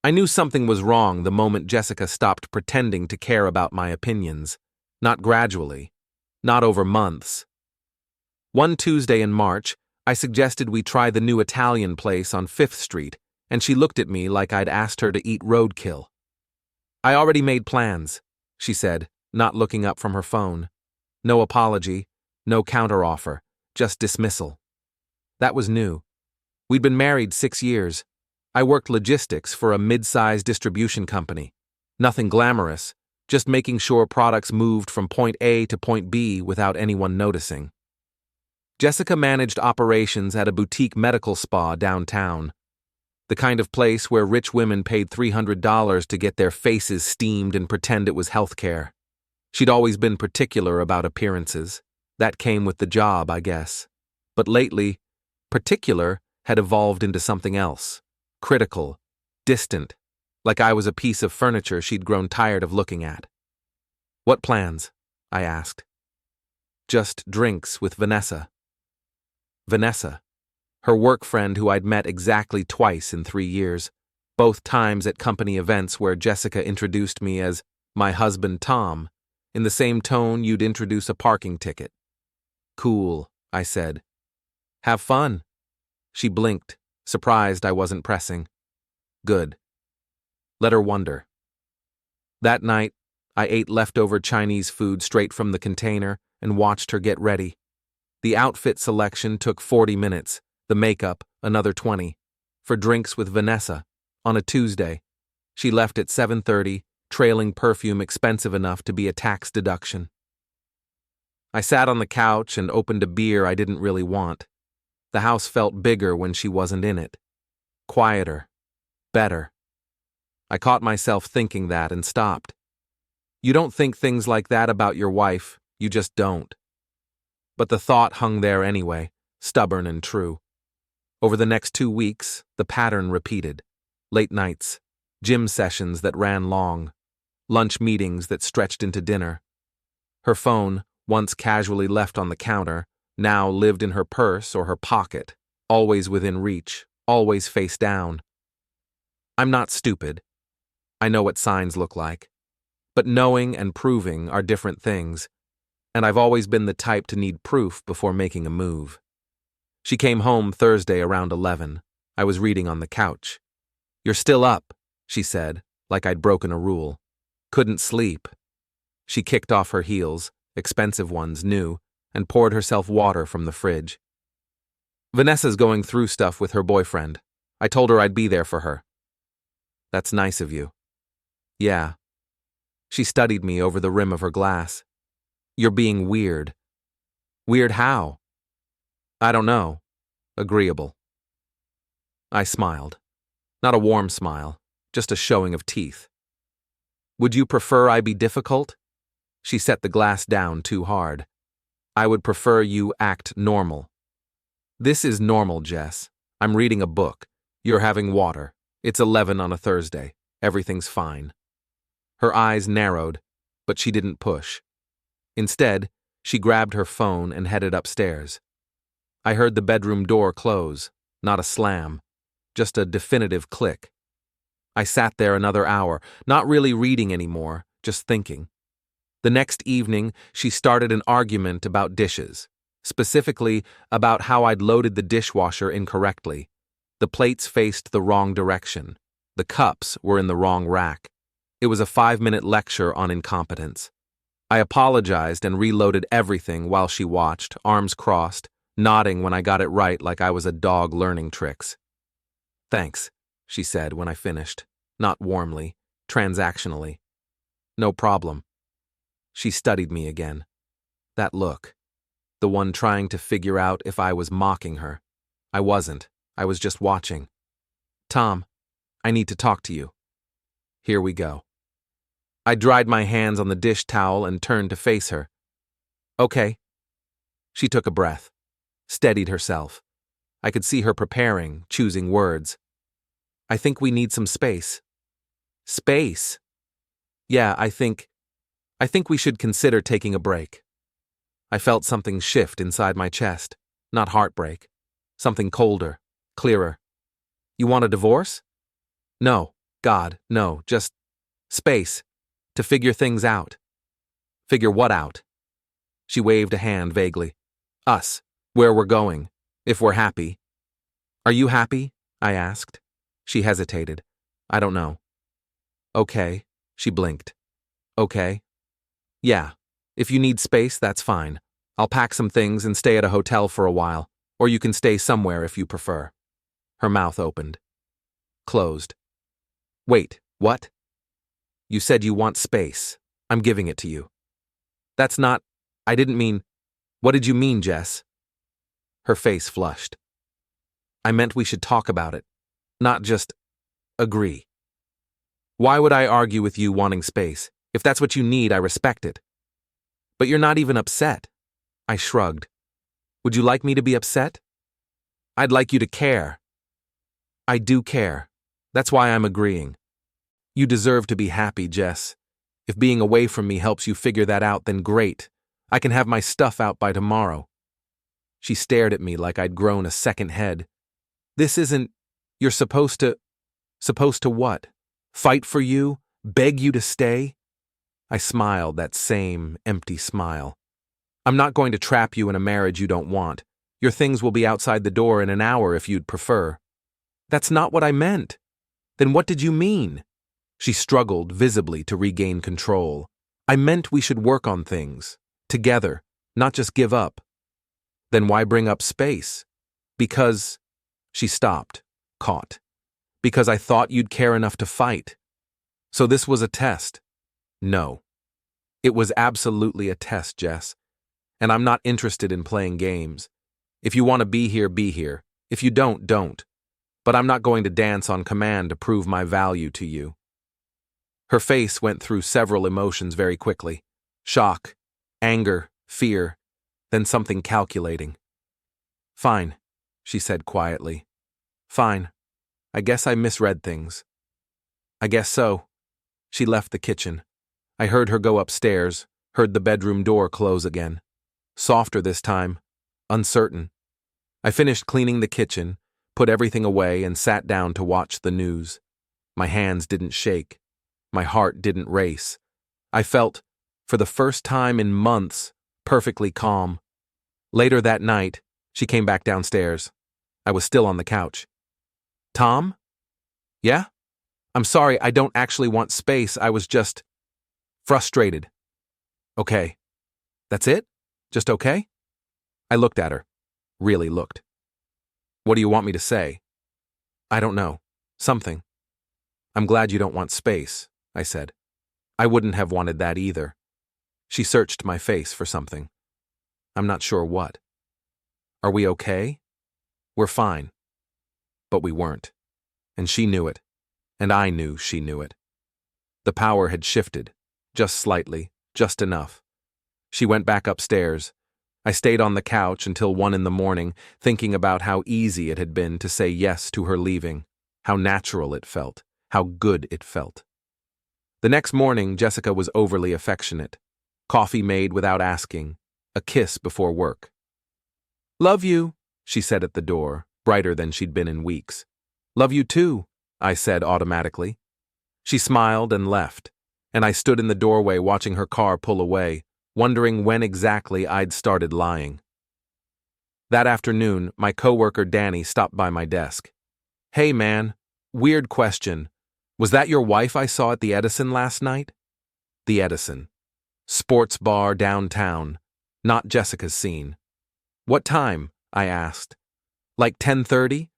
I knew something was wrong the moment Jessica stopped pretending to care about my opinions. Not gradually. Not over months. One Tuesday in March, I suggested we try the new Italian place on 5th Street, and she looked at me like I'd asked her to eat roadkill. "I already made plans," she said, not looking up from her phone. No apology, no counteroffer, just dismissal. That was new. We'd been married 6 years. I worked logistics for a mid-sized distribution company. Nothing glamorous, just making sure products moved from point A to point B without anyone noticing. Jessica managed operations at a boutique medical spa downtown. The kind of place where rich women paid $300 to get their faces steamed and pretend it was healthcare. She'd always been particular about appearances. That came with the job, I guess. But lately, particular had evolved into something else. Critical, distant, like I was a piece of furniture she'd grown tired of looking at. "What plans?" I asked. "Just drinks with Vanessa." Vanessa, her work friend who I'd met exactly twice in 3 years, both times at company events where Jessica introduced me as my husband Tom, in the same tone you'd introduce a parking ticket. "Cool," I said. "Have fun." She blinked, surprised I wasn't pressing. "Good." Let her wonder. That night, I ate leftover Chinese food straight from the container and watched her get ready. The outfit selection took 40 minutes, the makeup another 20. For drinks with Vanessa, on a Tuesday. She left at 7:30, trailing perfume expensive enough to be a tax deduction. I sat on the couch and opened a beer I didn't really want. The house felt bigger when she wasn't in it. Quieter. Better. I caught myself thinking that and stopped. You don't think things like that about your wife, you just don't. But the thought hung there anyway, stubborn and true. Over the next 2 weeks, the pattern repeated. Late nights, gym sessions that ran long, lunch meetings that stretched into dinner. Her phone, once casually left on the counter, now lived in her purse or her pocket, always within reach, always face down. I'm not stupid. I know what signs look like. But knowing and proving are different things, and I've always been the type to need proof before making a move. She came home Thursday around 11. I was reading on the couch. "You're still up," she said, like I'd broken a rule. "Couldn't sleep." She kicked off her heels, expensive ones, new, and poured herself water from the fridge. "Vanessa's going through stuff with her boyfriend. I told her I'd be there for her." "That's nice of you." "Yeah." She studied me over the rim of her glass. "You're being weird." "Weird how?" "I don't know. Agreeable." I smiled. Not a warm smile, just a showing of teeth. "Would you prefer I be difficult?" She set the glass down too hard. "I would prefer you act normal." "This is normal, Jess. I'm reading a book. You're having water. It's 11 on a Thursday. Everything's fine." Her eyes narrowed, but she didn't push. Instead, she grabbed her phone and headed upstairs. I heard the bedroom door close, not a slam, just a definitive click. I sat there another hour, not really reading anymore, just thinking. The next evening, she started an argument about dishes, specifically about how I'd loaded the dishwasher incorrectly. The plates faced the wrong direction. The cups were in the wrong rack. It was a 5-minute lecture on incompetence. I apologized and reloaded everything while she watched, arms crossed, nodding when I got it right like I was a dog learning tricks. "Thanks," she said when I finished, not warmly, transactionally. "No problem." She studied me again. That look. The one trying to figure out if I was mocking her. I wasn't. I was just watching. "Tom, I need to talk to you." Here we go. I dried my hands on the dish towel and turned to face her. "Okay." She took a breath, steadied herself. I could see her preparing, choosing words. "I think we need some space." "Space?" "Yeah, I think we should consider taking a break." I felt something shift inside my chest, not heartbreak. Something colder, clearer. "You want a divorce?" "No, God, no, just space. To figure things out. Figure what out? She waved a hand vaguely. Us. Where we're going. If we're happy. Are you happy? I asked. She hesitated. I don't know. Okay. She blinked. Okay. Yeah. If you need space, that's fine. I'll pack some things and stay at a hotel for a while, or you can stay somewhere if you prefer. Her mouth opened. Closed. Wait, what? You said you want space. I'm giving it to you. That's not... I didn't mean... What did you mean, Jess? Her face flushed. I meant we should talk about it, not just agree. Why would I argue with you wanting space? If that's what you need, I respect it. But you're not even upset. I shrugged. Would you like me to be upset? I'd like you to care. I do care. That's why I'm agreeing. You deserve to be happy, Jess. If being away from me helps you figure that out, then great. I can have my stuff out by tomorrow. She stared at me like I'd grown a second head. This isn't... You're supposed to... Supposed to what? Fight for you? Beg you to stay? I smiled, that same empty smile. I'm not going to trap you in a marriage you don't want. Your things will be outside the door in an hour if you'd prefer. That's not what I meant. Then what did you mean? She struggled visibly to regain control. I meant we should work on things. Together, not just give up. Then why bring up space? Because... She stopped, caught. Because I thought you'd care enough to fight. So this was a test. No. It was absolutely a test, Jess. And I'm not interested in playing games. If you want to be here, be here. If you don't, don't. But I'm not going to dance on command to prove my value to you. Her face went through several emotions very quickly. Shock, anger, fear, then something calculating. Fine, she said quietly. Fine. I guess I misread things. I guess so. She left the kitchen. I heard her go upstairs, heard the bedroom door close again. Softer this time, uncertain. I finished cleaning the kitchen, put everything away, and sat down to watch the news. My hands didn't shake. My heart didn't race. I felt, for the first time in months, perfectly calm. Later that night, she came back downstairs. I was still on the couch. Tom? Yeah? I'm sorry, I don't actually want space. I was just frustrated. Okay. That's it? Just okay? I looked at her. Really looked. What do you want me to say? I don't know. Something. I'm glad you don't want space, I said. I wouldn't have wanted that either. She searched my face for something. I'm not sure what. Are we okay? We're fine. But we weren't. And she knew it. And I knew she knew it. The power had shifted. Just slightly. Just enough. She went back upstairs. I stayed on the couch until 1 a.m, thinking about how easy it had been to say yes to her leaving, how natural it felt, how good it felt. The next morning, Jessica was overly affectionate. Coffee made without asking, a kiss before work. Love you, she said at the door, brighter than she'd been in weeks. Love you too, I said automatically. She smiled and left, and I stood in the doorway watching her car pull away, wondering when exactly I'd started lying. That afternoon, my coworker Danny stopped by my desk. Hey man, weird question. Was that your wife I saw at the Edison last night? The Edison. Sports bar downtown. Not Jessica's scene. What time? I asked. Like 10:30?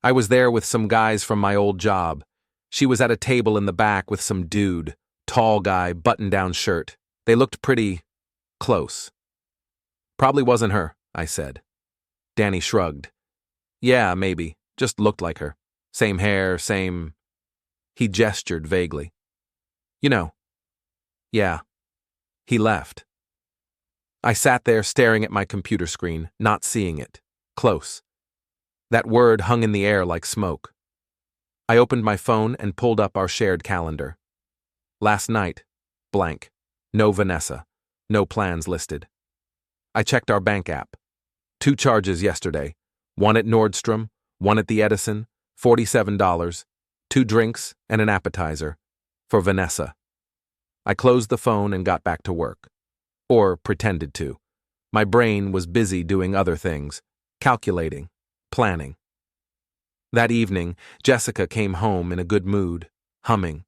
I was there with some guys from my old job. She was at a table in the back with some dude, tall guy, button-down shirt. They looked pretty close. Probably wasn't her, I said. Danny shrugged. Yeah, maybe. Just looked like her. Same hair, same... He gestured vaguely. You know. Yeah. He left. I sat there staring at my computer screen, not seeing it. Close. That word hung in the air like smoke. I opened my phone and pulled up our shared calendar. Last night, blank. No Vanessa. No plans listed. I checked our bank app. 2 charges yesterday. One at Nordstrom, one at the Edison, $47, 2 drinks and an appetizer. For Vanessa. I closed the phone and got back to work. Or pretended to. My brain was busy doing other things. Calculating. Planning. That evening, Jessica came home in a good mood, humming.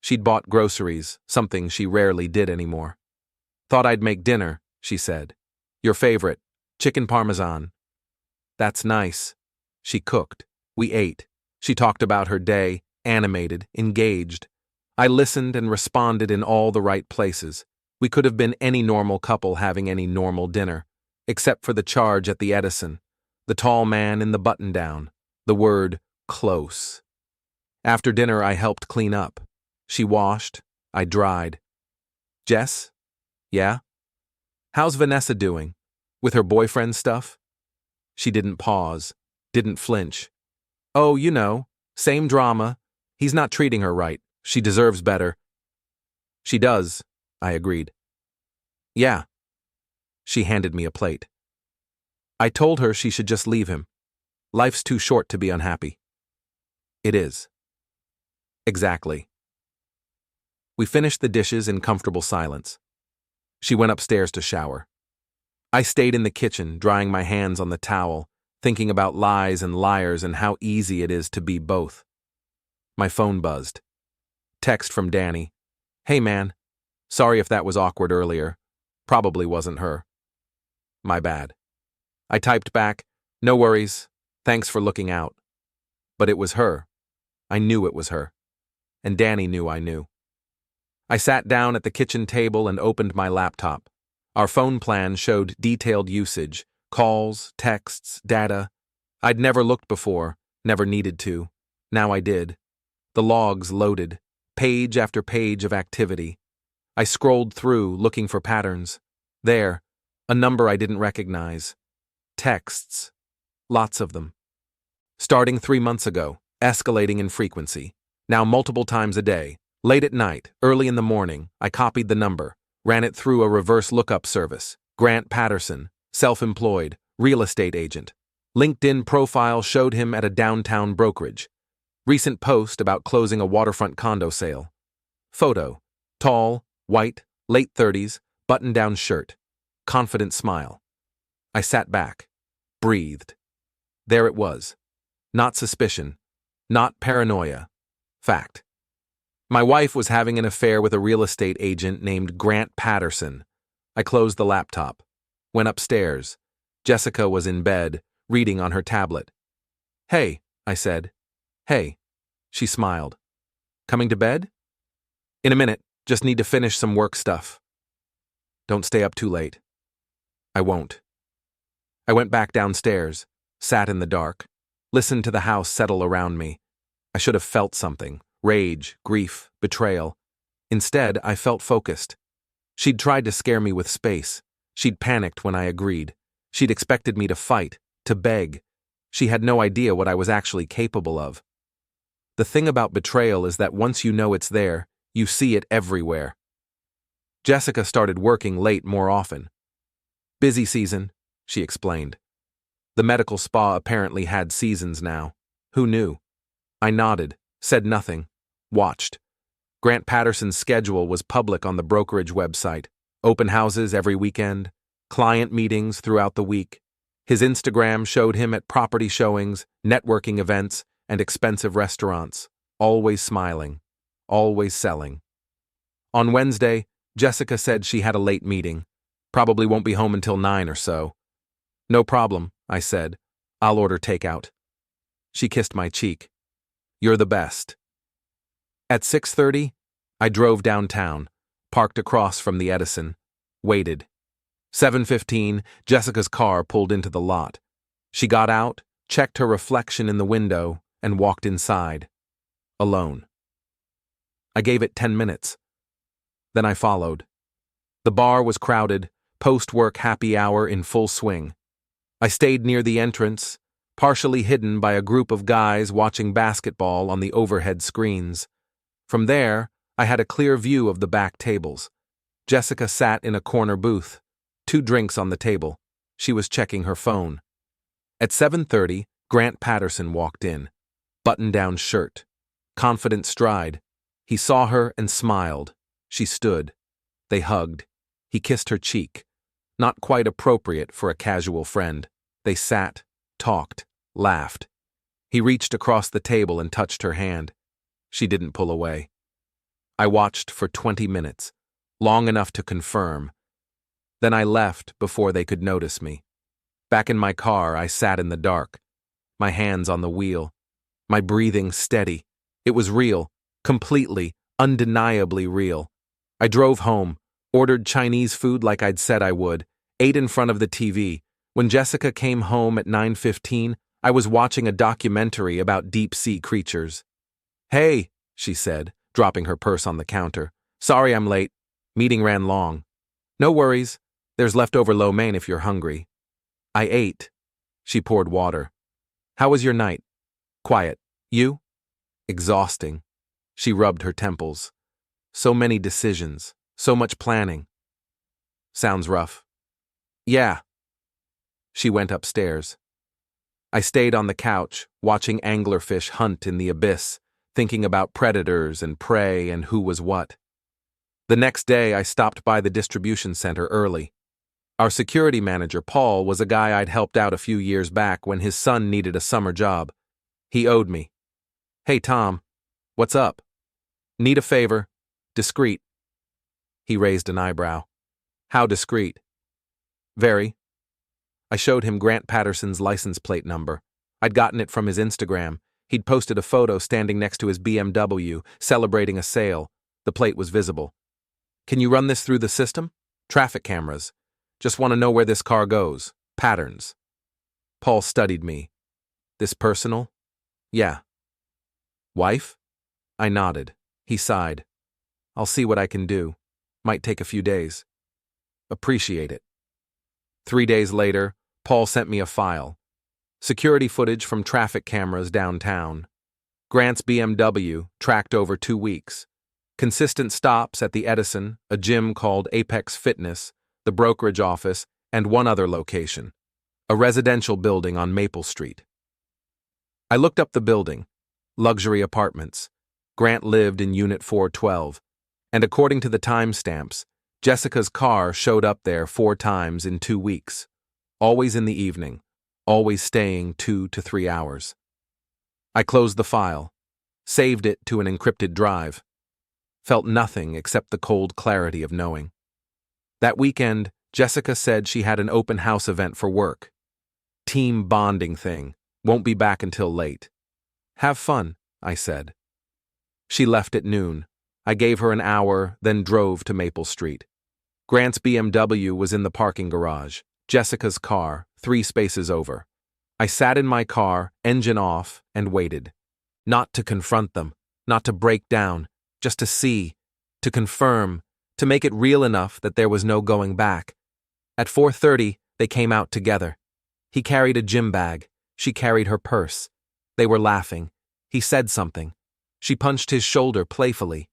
She'd bought groceries, something she rarely did anymore. "Thought I'd make dinner," she said. "Your favorite, chicken parmesan." "That's nice." She cooked. We ate. She talked about her day, animated, engaged. I listened and responded in all the right places. We could have been any normal couple having any normal dinner, except for the charge at the Edison, the tall man in the button-down, the word close. After dinner, I helped clean up. She washed. I dried. "Jess? Yeah? How's Vanessa doing? With her boyfriend stuff?" She didn't pause, didn't flinch. "Oh, you know, same drama. He's not treating her right. She deserves better." "She does," I agreed. "Yeah." She handed me a plate. "I told her she should just leave him. Life's too short to be unhappy." "It is." "Exactly." We finished the dishes in comfortable silence. She went upstairs to shower. I stayed in the kitchen, drying my hands on the towel, thinking about lies and liars and how easy it is to be both. My phone buzzed. Text from Danny. "Hey man, sorry if that was awkward earlier. Probably wasn't her." My bad. I typed back, "No worries, thanks for looking out." But it was her. I knew it was her. And Danny knew I knew. I sat down at the kitchen table and opened my laptop. Our phone plan showed detailed usage, calls, texts, data. I'd never looked before, never needed to. Now I did. The logs loaded, page after page of activity. I scrolled through, looking for patterns. There, a number I didn't recognize. Texts. Lots of them. Starting 3 months ago, escalating in frequency. Now multiple times a day. Late at night, early in the morning, I copied the number, ran it through a reverse lookup service. Grant Patterson, self-employed, real estate agent. LinkedIn profile showed him at a downtown brokerage. Recent post about closing a waterfront condo sale. Photo. Tall, white, late 30s, button-down shirt. Confident smile. I sat back. Breathed. There it was. Not suspicion. Not paranoia. Fact. My wife was having an affair with a real estate agent named Grant Patterson. I closed the laptop. Went upstairs. Jessica was in bed, reading on her tablet. "Hey," I said. "Hey." She smiled. "Coming to bed?" "In a minute. Just need to finish some work stuff." "Don't stay up too late." "I won't." I went back downstairs, sat in the dark, listened to the house settle around me. I should have felt something. Rage, grief, betrayal. Instead, I felt focused. She'd tried to scare me with space. She'd panicked when I agreed. She'd expected me to fight, to beg. She had no idea what I was actually capable of. The thing about betrayal is that once you know it's there, you see it everywhere. Jessica started working late more often. "Busy season," she explained. The medical spa apparently had seasons now. Who knew? I nodded, said nothing, watched. Grant Patterson's schedule was public on the brokerage website. Open houses every weekend, client meetings throughout the week. His Instagram showed him at property showings, networking events, and expensive restaurants, always smiling, always selling. On Wednesday, Jessica said she had a late meeting. Probably won't be home until 9 or so. "No problem," I said. "I'll order takeout." She kissed my cheek. "You're the best." At 6:30, I drove downtown, parked across from the Edison, waited. 7:15, Jessica's car pulled into the lot. She got out, checked her reflection in the window, and walked inside. Alone. I gave it 10 minutes. Then I followed. The bar was crowded, post-work happy hour in full swing. I stayed near the entrance, partially hidden by a group of guys watching basketball on the overhead screens. From there, I had a clear view of the back tables. Jessica sat in a corner booth, 2 drinks on the table. She was checking her phone. At 7:30, Grant Patterson walked in. Button-down shirt. confident stride. He saw her and smiled. She stood. They hugged. He kissed her cheek. Not quite appropriate for a casual friend. They sat, talked, laughed. He reached across the table and touched her hand. She didn't pull away. I watched for 20 minutes, long enough to confirm. Then I left before they could notice me. Back in my car, I sat in the dark, my hands on the wheel, my breathing steady. It was real, completely, undeniably real. I drove home, ordered Chinese food like I'd said I would, ate in front of the TV. When Jessica came home at 9:15, I was watching a documentary about deep-sea creatures. "Hey," she said, dropping her purse on the counter. "Sorry I'm late. Meeting ran long." "No worries. There's leftover lo mein if you're hungry." I ate. She poured water. "How was your night?" "Quiet. You?" "Exhausting." She rubbed her temples. "So many decisions. So much planning." "Sounds rough." "Yeah." She went upstairs. I stayed on the couch, watching anglerfish hunt in the abyss, thinking about predators and prey and who was what. The next day, I stopped by the distribution center early. Our security manager, Paul, was a guy I'd helped out a few years back when his son needed a summer job. He owed me. "Hey, Tom. What's up?" "Need a favor. Discreet." He raised an eyebrow. "How discreet?" "Very." I showed him Grant Patterson's license plate number. I'd gotten it from his Instagram. He'd posted a photo standing next to his BMW, celebrating a sale. The plate was visible. "Can you run this through the system?" "Traffic cameras. Just want to know where this car goes. Patterns." Paul studied me. "This personal?" "Yeah." "Wife?" I nodded. He sighed. "I'll see what I can do. Might take a few days." "Appreciate it." 3 days later, Paul sent me a file. Security footage from traffic cameras downtown. Grant's BMW, tracked over 2 weeks. Consistent stops at the Edison, a gym called Apex Fitness, the brokerage office, and one other location, a residential building on Maple Street. I looked up the building. Luxury apartments. Grant lived in Unit 412, and according to the timestamps, Jessica's car showed up there 4 times in 2 weeks. Always in the evening, always staying 2 to 3 hours. I closed the file, saved it to an encrypted drive. Felt nothing except the cold clarity of knowing. That weekend, Jessica said she had an open house event for work. Team bonding thing, won't be back until late. "Have fun," I said. She left at noon. I gave her an hour, then drove to Maple Street. Grant's BMW was in the parking garage. Jessica's car, 3 spaces over. I sat in my car, engine off, and waited. Not to confront them, not to break down, just to see, to confirm, to make it real enough that there was no going back. At 4:30, they came out together. He carried a gym bag. She carried her purse. They were laughing. He said something. She punched his shoulder playfully.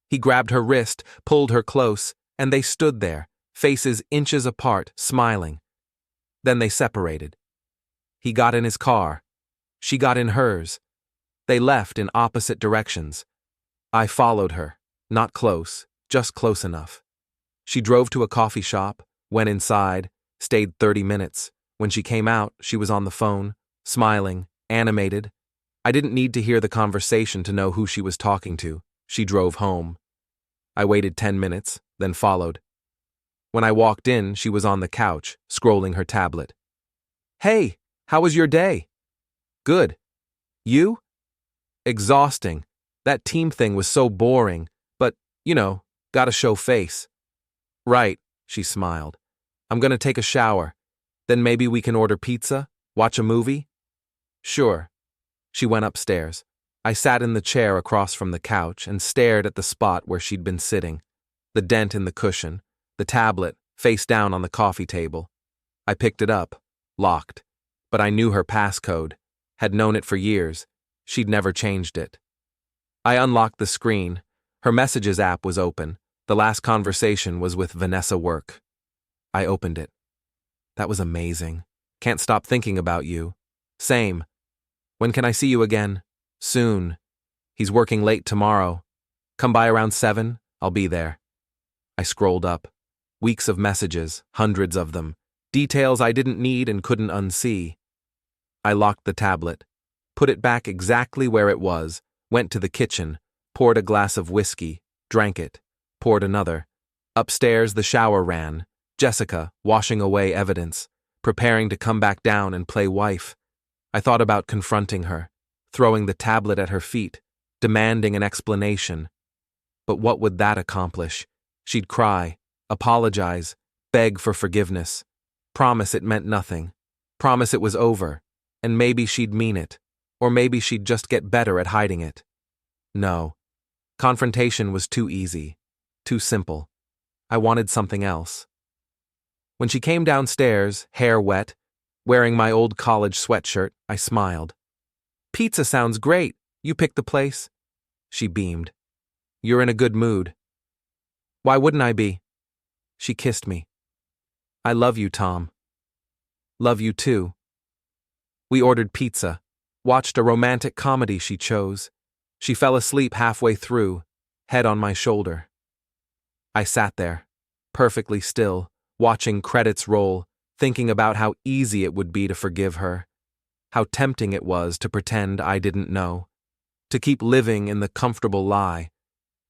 He grabbed her wrist, pulled her close, and they stood there, faces inches apart, smiling. Then they separated. He got in his car. She got in hers. They left in opposite directions. I followed her, not close, just close enough. She drove to a coffee shop, went inside, stayed 30 minutes. When she came out, she was on the phone, smiling, animated. I didn't need to hear the conversation to know who she was talking to. She drove home. I waited 10 minutes, then followed. When I walked in, she was on the couch, scrolling her tablet. "Hey, how was your day?" "Good. You?" "Exhausting. That team thing was so boring, but, gotta show face." "Right," she smiled. "I'm gonna take a shower. Then maybe we can order pizza, watch a movie?" "Sure." She went upstairs. I sat in the chair across from the couch and stared at the spot where she'd been sitting. The dent in the cushion, the tablet, face down on the coffee table. I picked it up, locked. But I knew her passcode, had known it for years. She'd never changed it. I unlocked the screen. Her messages app was open. The last conversation was with Vanessa Work. I opened it. "That was amazing. Can't stop thinking about you." "Same. When can I see you again?" "Soon." He's working late tomorrow. Come by around 7, I'll be there. I scrolled up. Weeks of messages, hundreds of them. Details I didn't need and couldn't unsee. I locked the tablet, put it back exactly where it was, went to the kitchen, poured a glass of whiskey, drank it, poured another. Upstairs the shower ran, Jessica washing away evidence, preparing to come back down and play wife. I thought about confronting her, throwing the tablet at her feet, demanding an explanation. But what would that accomplish? She'd cry, apologize, beg for forgiveness, promise it meant nothing, promise it was over, and maybe she'd mean it, or maybe she'd just get better at hiding it. No. Confrontation was too easy, too simple. I wanted something else. When she came downstairs, hair wet, wearing my old college sweatshirt, I smiled. "Pizza sounds great. You picked the place?" She beamed. "You're in a good mood." "Why wouldn't I be?" She kissed me. "I love you, Tom." "Love you too." We ordered pizza, watched a romantic comedy she chose. She fell asleep halfway through, head on my shoulder. I sat there, perfectly still, watching credits roll, thinking about how easy it would be to forgive her, how tempting it was to pretend I didn't know, to keep living in the comfortable lie,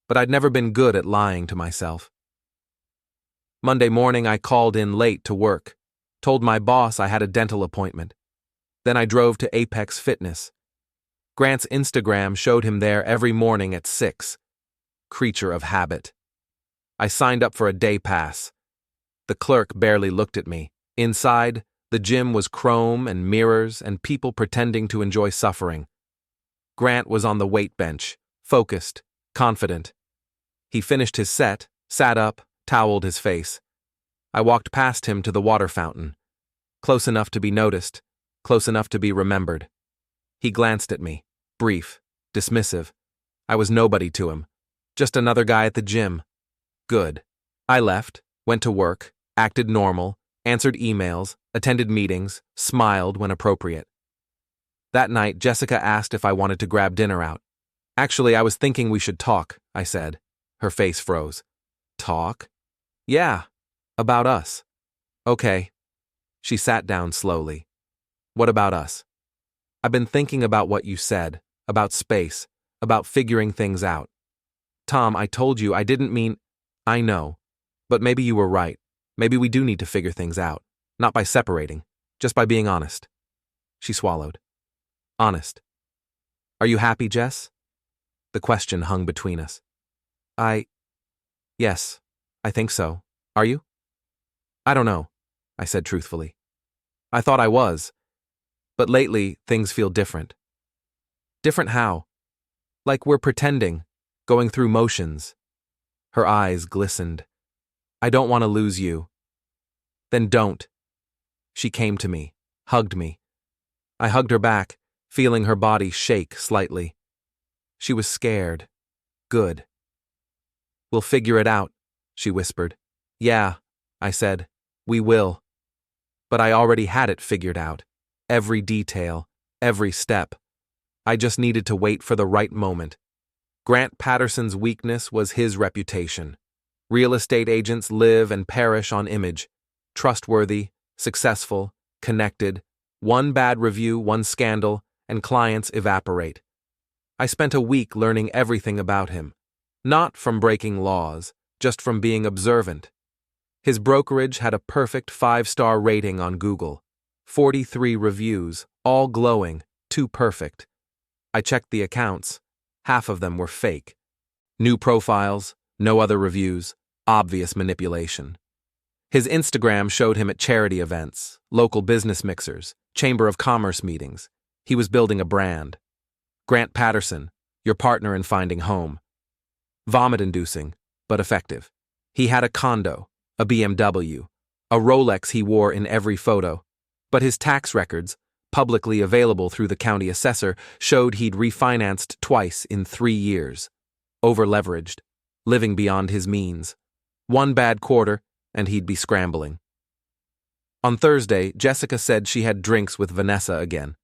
but I'd never been good at lying to myself. Monday morning I called in late to work, told my boss I had a dental appointment. Then I drove to Apex Fitness. Grant's Instagram showed him there every morning at 6. Creature of habit. I signed up for a day pass. The clerk barely looked at me. Inside, the gym was chrome and mirrors and people pretending to enjoy suffering. Grant was on the weight bench, focused, confident. He finished his set, sat up, toweled his face. I walked past him to the water fountain. Close enough to be noticed, close enough to be remembered. He glanced at me, brief, dismissive. I was nobody to him, just another guy at the gym. Good. I left, went to work, acted normal, answered emails, attended meetings, smiled when appropriate. That night, Jessica asked if I wanted to grab dinner out. "Actually, I was thinking we should talk," I said. Her face froze. "Talk?" "Yeah, about us." "Okay." She sat down slowly. "What about us?" "I've been thinking about what you said, about space, about figuring things out. Tom, I told you I didn't mean—" "I know, but maybe you were right. Maybe we do need to figure things out, not by separating, just by being honest." She swallowed. "Honest. Are you happy, Jess?" The question hung between us. Yes, I think so. Are you?" "I don't know," I said truthfully. "I thought I was. But lately, things feel different." "Different how?" "Like we're pretending, going through motions." Her eyes glistened. "I don't want to lose you." "Then don't." She came to me, hugged me. I hugged her back, feeling her body shake slightly. She was scared. Good. "We'll figure it out," she whispered. "Yeah," I said. "We will." But I already had it figured out. Every detail, every step. I just needed to wait for the right moment. Grant Patterson's weakness was his reputation. Real estate agents live and perish on image. Trustworthy, successful, connected. One bad review, one scandal, and clients evaporate. I spent a week learning everything about him. Not from breaking laws, just from being observant. His brokerage had a perfect 5-star rating on Google. 43 reviews, all glowing, too perfect. I checked the accounts. Half of them were fake. New profiles, no other reviews, obvious manipulation. His Instagram showed him at charity events, local business mixers, Chamber of Commerce meetings. He was building a brand. Grant Patterson, your partner in finding home. Vomit-inducing, but effective. He had a condo, a BMW, a Rolex he wore in every photo, but his tax records, publicly available through the county assessor, showed he'd refinanced twice in 3 years. Overleveraged, living beyond his means. One bad quarter, and he'd be scrambling. On Thursday, Jessica said she had drinks with Vanessa again.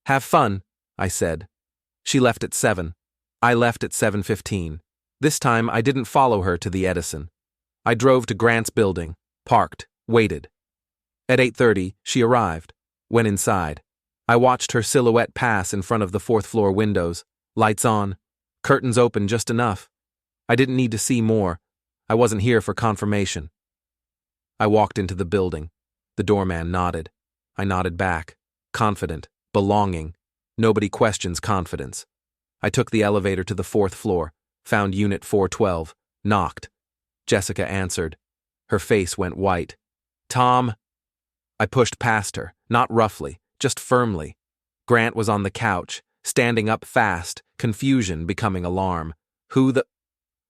"Have fun," I said. She left at 7. I left at 7:15. This time I didn't follow her to the Edison. I drove to Grant's building, parked, waited. At 8:30, she arrived. Went inside. I watched her silhouette pass in front of the fourth-floor windows, lights on, curtains open just enough. I didn't need to see more. I wasn't here for confirmation. I walked into the building. The doorman nodded. I nodded back, confident, belonging. Nobody questions confidence. I took the elevator to the fourth floor, found unit 412, knocked. Jessica answered. Her face went white. "Tom." I pushed past her, not roughly, just firmly. Grant was on the couch, standing up fast, confusion becoming alarm.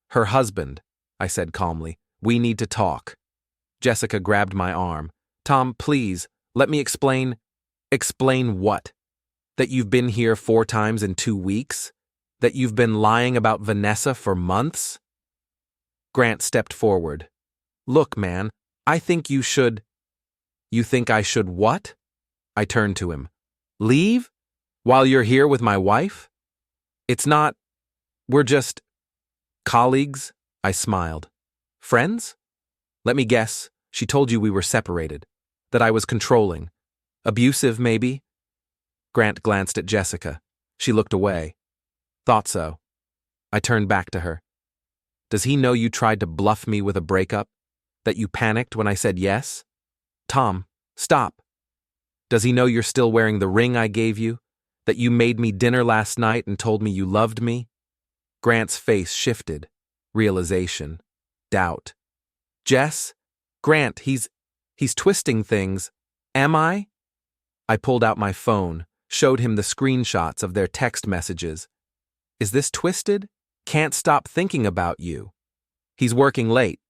Her husband, I said calmly. "We need to talk." Jessica grabbed my arm. "Tom, please, let me explain." "Explain what? That you've been here 4 times in 2 weeks? That you've been lying about Vanessa for months?" Grant stepped forward. "Look, man, I think you should—" "You think I should what?" I turned to him. "Leave? While you're here with my wife? It's not— we're just— colleagues?" I smiled. "Friends? Let me guess, she told you we were separated. That I was controlling. Abusive, maybe?" Grant glanced at Jessica. She looked away. "Thought so." I turned back to her. "Does he know you tried to bluff me with a breakup? That you panicked when I said yes? Tom, stop. Does he know you're still wearing the ring I gave you? That you made me dinner last night and told me you loved me?" Grant's face shifted. Realization. Doubt. "Jess? Grant, he's twisting things. Am I?" I pulled out my phone, showed him the screenshots of their text messages. "Is this twisted? Can't stop thinking about you. He's working late.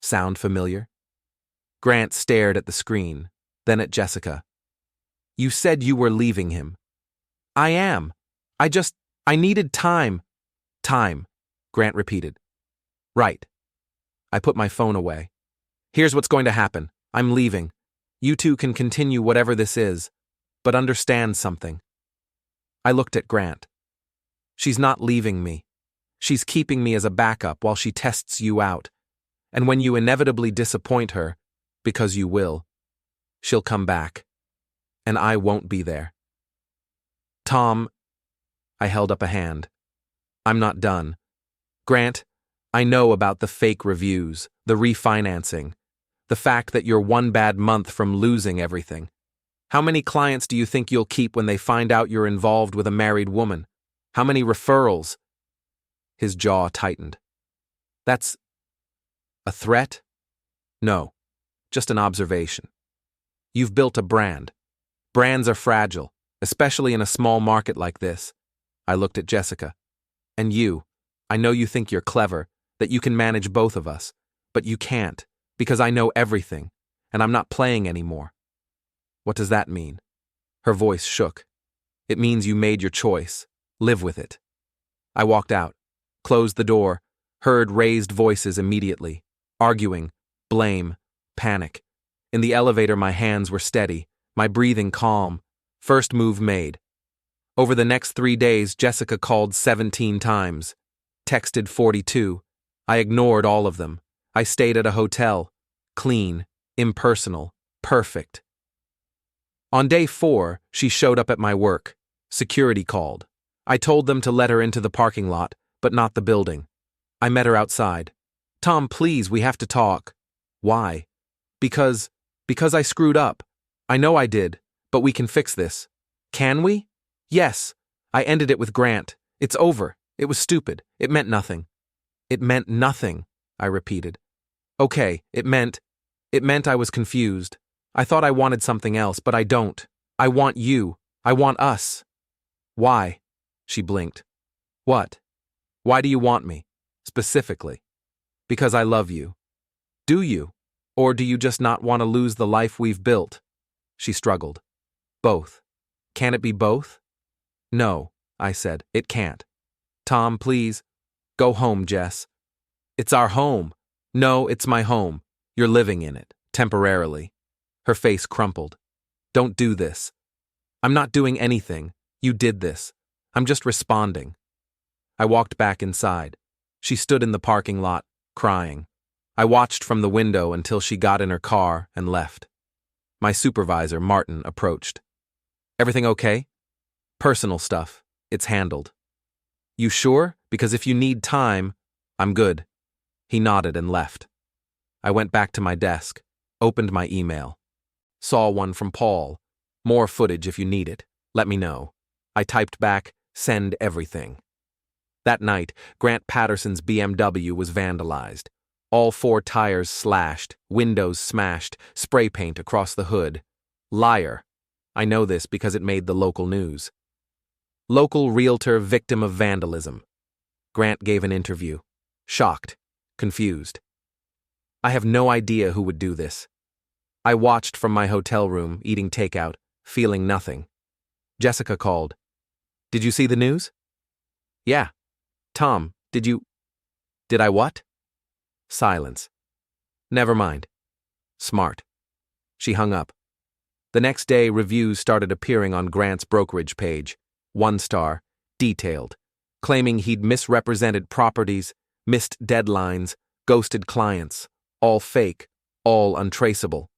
Sound familiar?" Grant stared at the screen, then at Jessica. "You said you were leaving him." "I am. I needed time." "Time," Grant repeated. "Right." I put my phone away. "Here's what's going to happen. I'm leaving. You two can continue whatever this is, but understand something." I looked at Grant. "She's not leaving me. She's keeping me as a backup while she tests you out. And when you inevitably disappoint her, because you will, she'll come back. And I won't be there." "Tom," I held up a hand. "I'm not done. Grant, I know about the fake reviews, the refinancing, the fact that you're 1 bad month from losing everything. How many clients do you think you'll keep when they find out you're involved with a married woman? How many referrals?" His jaw tightened. "That's a threat?" "No, just an observation. You've built a brand. Brands are fragile, especially in a small market like this." I looked at Jessica. "And you, I know you think you're clever, that you can manage both of us, but you can't, because I know everything, and I'm not playing anymore." "What does that mean?" Her voice shook. "It means you made your choice. Live with it." I walked out, closed the door, heard raised voices immediately, arguing, blame, panic. In the elevator my hands were steady, my breathing calm. First move made. Over the next 3 days Jessica called 17 times, texted 42. I ignored all of them. I stayed at a hotel. Clean, impersonal, perfect. On day 4, she showed up at my work. Security called. I told them to let her into the parking lot, but not the building. I met her outside. "Tom, please, we have to talk." "Why?" Because I screwed up. I know I did, but we can fix this." "Can we?" "Yes. I ended it with Grant. It's over. It was stupid. It meant nothing." "It meant nothing," I repeated. "Okay, it meant I was confused. I thought I wanted something else, but I don't. I want you. I want us." "Why?" She blinked. "What? Why do you want me? Specifically?" "Because I love you." "Do you? Or do you just not want to lose the life we've built?" She struggled. "Both. Can it be both?" "No," I said, "it can't." "Tom, please. Go home, Jess." "It's our home." "No, it's my home. You're living in it, temporarily." Her face crumpled. "Don't do this." "I'm not doing anything. You did this. I'm just responding." I walked back inside. She stood in the parking lot, crying. I watched from the window until she got in her car and left. My supervisor, Martin, approached. Everything okay? Personal stuff. It's handled. You sure? Because if you need time, I'm good. He nodded and left. I went back to my desk, opened my email. Saw one from Paul. More footage if you need it. Let me know. I typed back, send everything. That night, Grant Patterson's BMW was vandalized. All 4 tires slashed, windows smashed, spray paint across the hood. Liar. I know this because it made the local news. Local realtor victim of vandalism. Grant gave an interview. Shocked. Confused. I have no idea who would do this. I watched from my hotel room, eating takeout, feeling nothing. Jessica called. Did you see the news? Yeah. Tom, did I what? Silence. Never mind. Smart. She hung up. The next day, reviews started appearing on Grant's brokerage page. 1 star, detailed, claiming he'd misrepresented properties, missed deadlines, ghosted clients, all fake, all untraceable.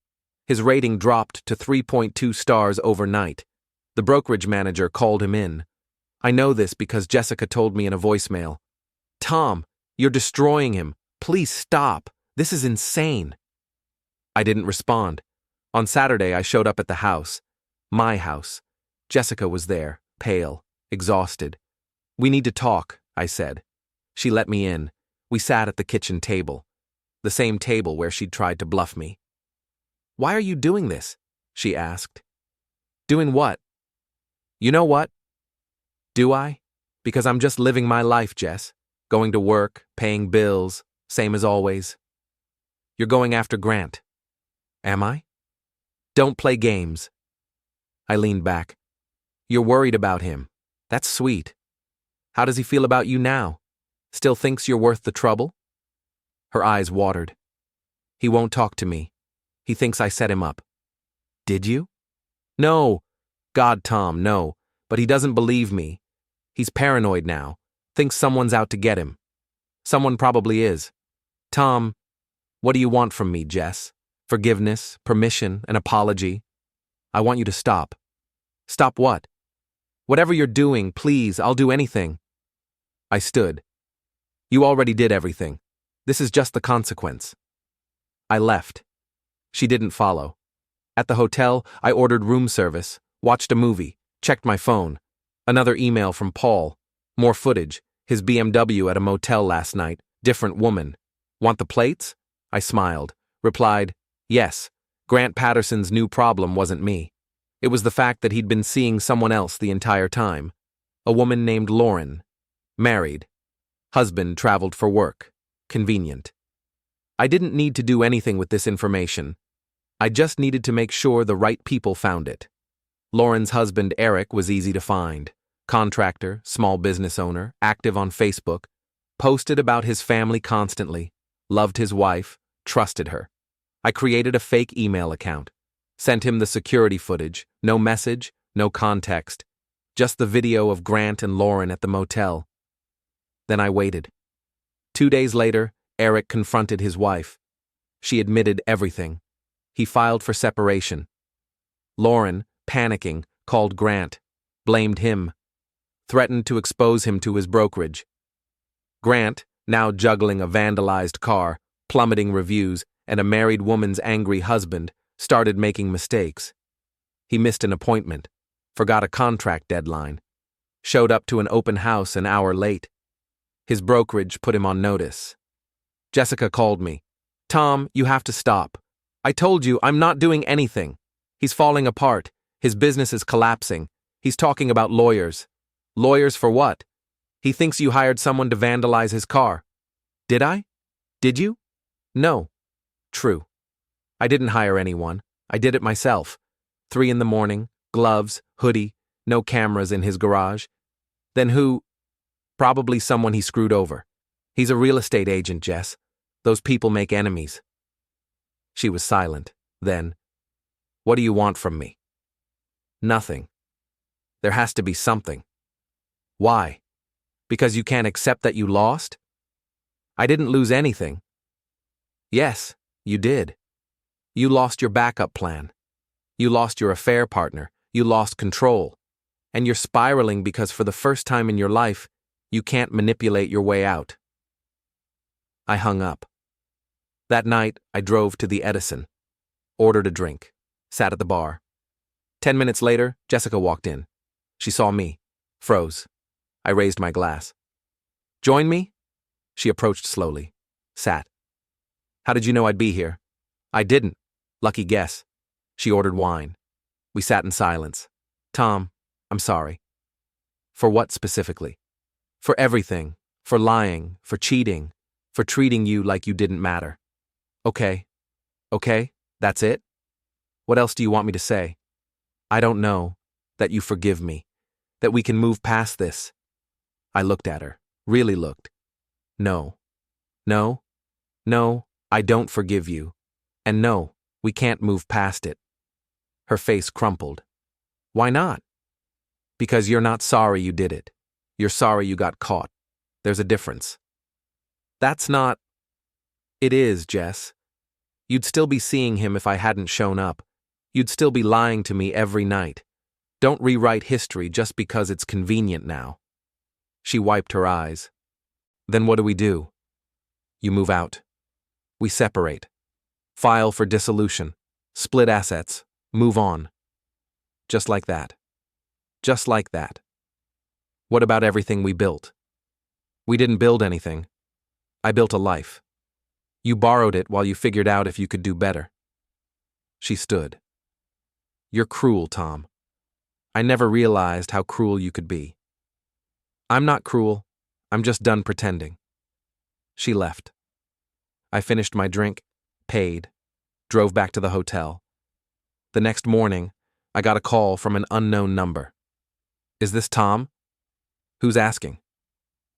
His rating dropped to 3.2 stars overnight. The brokerage manager called him in. I know this because Jessica told me in a voicemail. Tom, you're destroying him. Please stop. This is insane. I didn't respond. On Saturday, I showed up at the house. My house. Jessica was there, pale, exhausted. We need to talk, I said. She let me in. We sat at the kitchen table. The same table where she'd tried to bluff me. Why are you doing this? She asked. Doing what? You know what? Do I? Because I'm just living my life, Jess. Going to work, paying bills, same as always. You're going after Grant. Am I? Don't play games. I leaned back. You're worried about him. That's sweet. How does he feel about you now? Still thinks you're worth the trouble? Her eyes watered. He won't talk to me. He thinks I set him up. Did you? No. God, Tom, no. But he doesn't believe me. He's paranoid now. Thinks someone's out to get him. Someone probably is. Tom, what do you want from me, Jess? Forgiveness, permission, an apology? I want you to stop. Stop what? Whatever you're doing, please, I'll do anything. I stood. You already did everything. This is just the consequence. I left. She didn't follow. At the hotel, I ordered room service, watched a movie, checked my phone. Another email from Paul. More footage. His BMW at a motel last night. Different woman. Want the plates? I smiled. Replied, yes. Grant Patterson's new problem wasn't me. It was the fact that he'd been seeing someone else the entire time. A woman named Lauren. Married. Husband traveled for work. Convenient. I didn't need to do anything with this information. I just needed to make sure the right people found it. Lauren's husband, Eric, was easy to find. Contractor, small business owner, active on Facebook, posted about his family constantly, loved his wife, trusted her. I created a fake email account, sent him the security footage, no message, no context, just the video of Grant and Lauren at the motel. Then I waited. 2 days later, Eric confronted his wife. She admitted everything. He filed for separation. Lauren, panicking, called Grant, blamed him, threatened to expose him to his brokerage. Grant, now juggling a vandalized car, plummeting reviews, and a married woman's angry husband, started making mistakes. He missed an appointment, forgot a contract deadline, showed up to an open house an hour late. His brokerage put him on notice. Jessica called me. Tom, you have to stop. I told you I'm not doing anything. He's falling apart. His business is collapsing. He's talking about lawyers. Lawyers for what? He thinks you hired someone to vandalize his car. Did I? Did you? No. True. I didn't hire anyone. I did it myself. 3 a.m, gloves, hoodie, no cameras in his garage. Then who? Probably someone he screwed over. He's a real estate agent, Jess. Those people make enemies. She was silent. Then, what do you want from me? Nothing. There has to be something. Why? Because you can't accept that you lost? I didn't lose anything. Yes, you did. You lost your backup plan. You lost your affair partner. You lost control. And you're spiraling because for the first time in your life, you can't manipulate your way out. I hung up. That night, I drove to the Edison, ordered a drink, sat at the bar. 10 minutes later, Jessica walked in. She saw me, froze. I raised my glass. Join me? She approached slowly, sat. How did you know I'd be here? I didn't. Lucky guess. She ordered wine. We sat in silence. Tom, I'm sorry. For what specifically? For everything. For lying. For cheating. For treating you like you didn't matter. Okay. Okay? That's it? What else do you want me to say? I don't know. That you forgive me. That we can move past this. I looked at her. Really looked. No. No. No, I don't forgive you. And no, we can't move past it. Her face crumpled. Why not? Because you're not sorry you did it. You're sorry you got caught. There's a difference. That's not... It is, Jess. You'd still be seeing him if I hadn't shown up. You'd still be lying to me every night. Don't rewrite history just because it's convenient now. She wiped her eyes. Then what do we do? You move out. We separate. File for dissolution. Split assets. Move on. Just like that. Just like that. What about everything we built? We didn't build anything. I built a life. You borrowed it while you figured out if you could do better. She stood. You're cruel, Tom. I never realized how cruel you could be. I'm not cruel. I'm just done pretending. She left. I finished my drink, paid, drove back to the hotel. The next morning, I got a call from an unknown number. Is this Tom? Who's asking?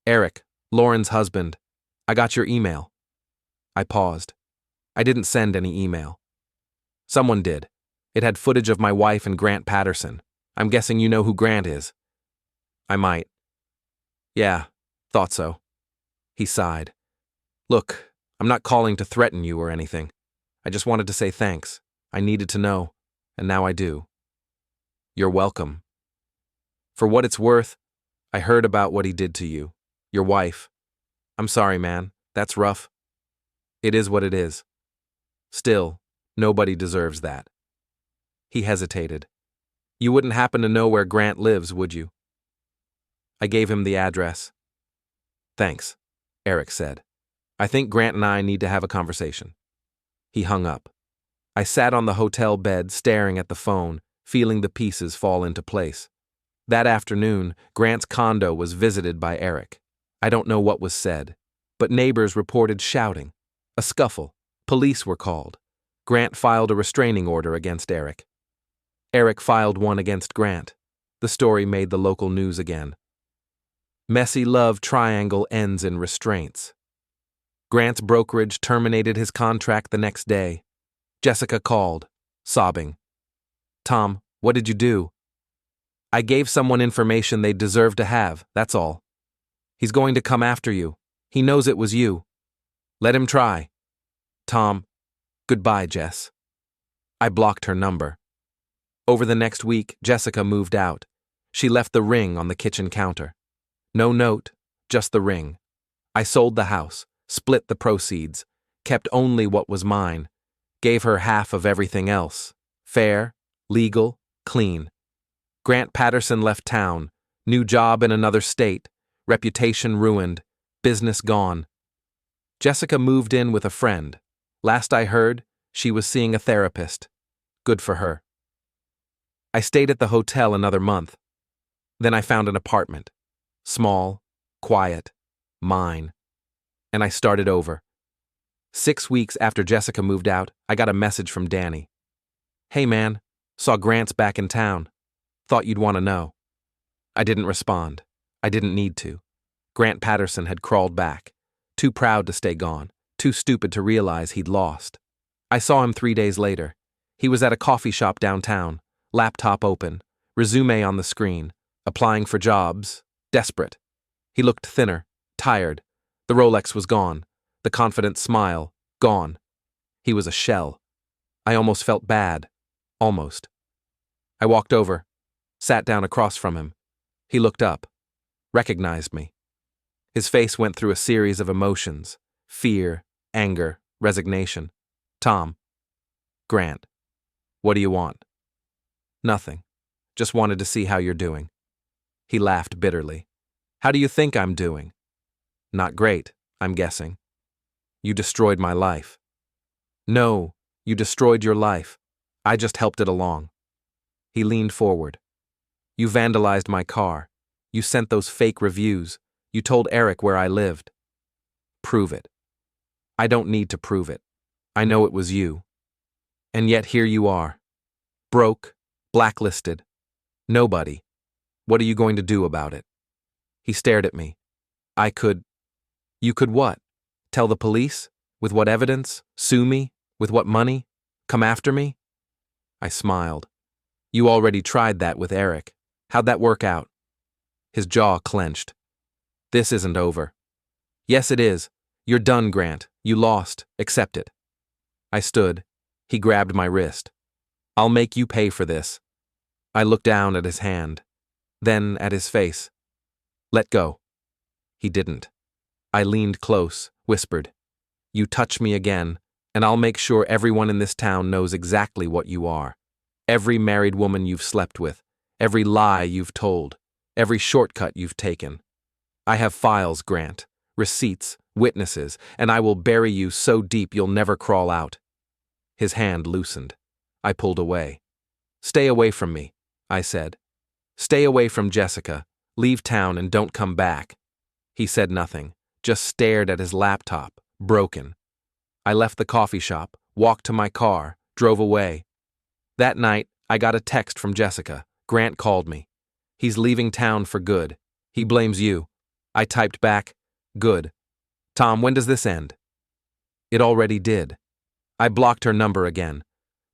Eric, Lauren's husband. I got your email. I paused. I didn't send any email. Someone did. It had footage of my wife and Grant Patterson. I'm guessing you know who Grant is. I might. Yeah, thought so. He sighed. Look, I'm not calling to threaten you or anything. I just wanted to say thanks. I needed to know, and now I do. You're welcome. For what it's worth, I heard about what he did to you, your wife. I'm sorry, man. That's rough. It is what it is. Still, nobody deserves that. He hesitated. You wouldn't happen to know where Grant lives, would you? I gave him the address. Thanks, Eric said. I think Grant and I need to have a conversation. He hung up. I sat on the hotel bed staring at the phone, feeling the pieces fall into place. That afternoon, Grant's condo was visited by Eric. I don't know what was said, but neighbors reported shouting. A scuffle. Police were called. Grant filed a restraining order against Eric. Eric filed one against Grant. The story made the local news again. Messy love triangle ends in restraints. Grant's brokerage terminated his contract the next day. Jessica called, sobbing. Tom, what did you do? I gave someone information they deserved to have, that's all. He's going to come after you. He knows it was you. Let him try. Tom, goodbye, Jess. I blocked her number. Over the next week, Jessica moved out. She left the ring on the kitchen counter. No note, just the ring. I sold the house, split the proceeds, kept only what was mine, gave her half of everything else. Fair, legal, clean. Grant Patterson left town, new job in another state, reputation ruined, business gone. Jessica moved in with a friend. Last I heard, she was seeing a therapist. Good for her. I stayed at the hotel another month. Then I found an apartment. Small, quiet, mine. And I started over. 6 weeks after Jessica moved out, I got a message from Danny. Hey man, saw Grant's back in town. Thought you'd want to know. I didn't respond. I didn't need to. Grant Patterson had crawled back. Too proud to stay gone. Too stupid to realize he'd lost. I saw him 3 days later. He was at a coffee shop downtown, laptop open, resume on the screen, applying for jobs, desperate. He looked thinner, tired. The Rolex was gone. The confident smile, gone. He was a shell. I almost felt bad. Almost. I walked over, sat down across from him. He looked up, recognized me. His face went through a series of emotions: fear, anger, resignation. Tom. Grant. What do you want? Nothing. Just wanted to see how you're doing. He laughed bitterly. How do you think I'm doing? Not great, I'm guessing. You destroyed my life. No, you destroyed your life. I just helped it along. He leaned forward. You vandalized my car. You sent those fake reviews. You told Eric where I lived. Prove it. I don't need to prove it. I know it was you. And yet here you are. Broke, blacklisted. Nobody. What are you going to do about it? He stared at me. You could what? Tell the police? With what evidence? Sue me? With what money? Come after me? I smiled. You already tried that with Eric. How'd that work out? His jaw clenched. This isn't over. Yes, it is. You're done, Grant. You lost. Accept it. I stood. He grabbed my wrist. I'll make you pay for this. I looked down at his hand, then at his face. Let go. He didn't. I leaned close, whispered, You touch me again, and I'll make sure everyone in this town knows exactly what you are. Every married woman you've slept with, every lie you've told, every shortcut you've taken. I have files, Grant, receipts, witnesses, and I will bury you so deep you'll never crawl out. His hand loosened. I pulled away. Stay away from me, I said. Stay away from Jessica. Leave town and don't come back. He said nothing, just stared at his laptop, broken. I left the coffee shop, walked to my car, drove away. That night, I got a text from Jessica. Grant called me. He's leaving town for good. He blames you. I typed back, Good. Tom, when does this end? It already did. I blocked her number again.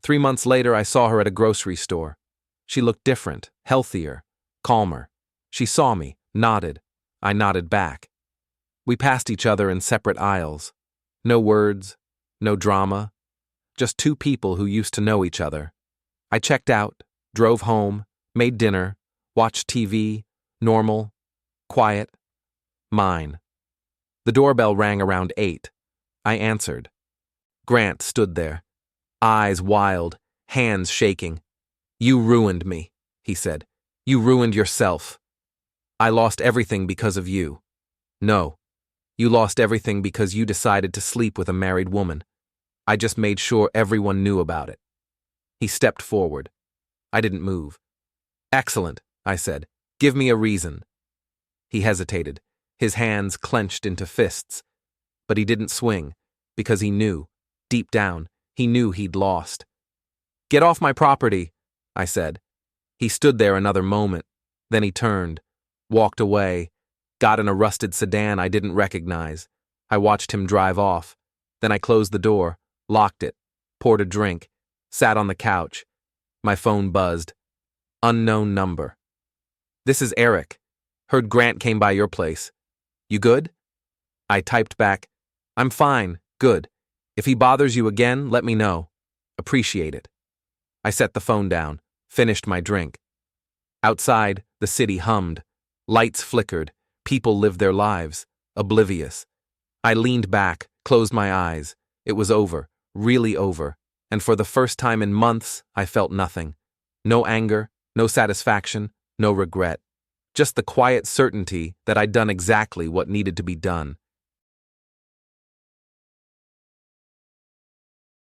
3 months later, I saw her at a grocery store. She looked different, healthier, calmer. She saw me, nodded. I nodded back. We passed each other in separate aisles. No words, no drama. Just two people who used to know each other. I checked out, drove home, made dinner, watched TV, normal, quiet, mine. The doorbell rang around 8. I answered. Grant stood there, eyes wild, hands shaking. You ruined me, he said. You ruined yourself. I lost everything because of you. No, you lost everything because you decided to sleep with a married woman. I just made sure everyone knew about it. He stepped forward. I didn't move. Excellent, I said. Give me a reason. He hesitated, his hands clenched into fists. But he didn't swing, because he knew, deep down, he knew he'd lost. Get off my property, I said. He stood there another moment. Then he turned, walked away, got in a rusted sedan I didn't recognize. I watched him drive off. Then I closed the door, locked it, poured a drink, sat on the couch. My phone buzzed. Unknown number. This is Eric. Heard Grant came by your place. You good? I typed back, I'm fine, good. If he bothers you again, let me know. Appreciate it. I set the phone down, finished my drink. Outside, the city hummed. Lights flickered. People lived their lives, oblivious. I leaned back, closed my eyes. It was over, really over. And for the first time in months, I felt nothing. No anger, no satisfaction, no regret. Just the quiet certainty that I'd done exactly what needed to be done.